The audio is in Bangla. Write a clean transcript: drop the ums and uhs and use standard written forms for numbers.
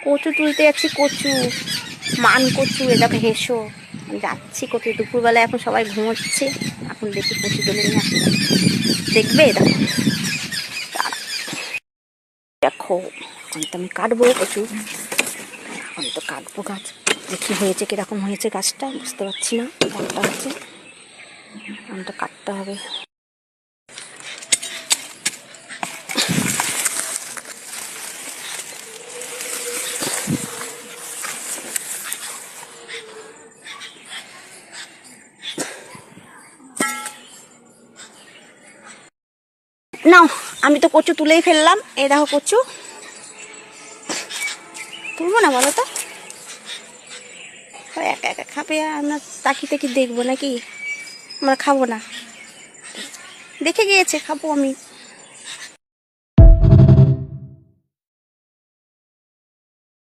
কচু তুলতে যাচ্ছি, কচু মান কচু। এ দেখো হেসো, আমি যাচ্ছি কচু। দুপুরবেলায় এখন সবাই ঘুমোচ্ছে, এখন দেখি কচু তুলে নিয়ে আসি। দেখবে দেখো, দেখো এখন তো আমি কাটবো কচু। এখন তো কাটবো গাছ, দেখি হয়েছে কিরকম হয়েছে গাছটা বুঝতে পারছি না। কাটটা হচ্ছে, এখন তো কাটতে হবে। নাও, আমি তো কচু তুলেই ফেললাম। এই দেখো কচু। তুলবো না বলো তো? একা একা খাবে, আমরা তাকিয়ে তাকিয়ে দেখবো নাকি? আমরা খাবো না, দেখে গিয়েছে, খাবো আমি।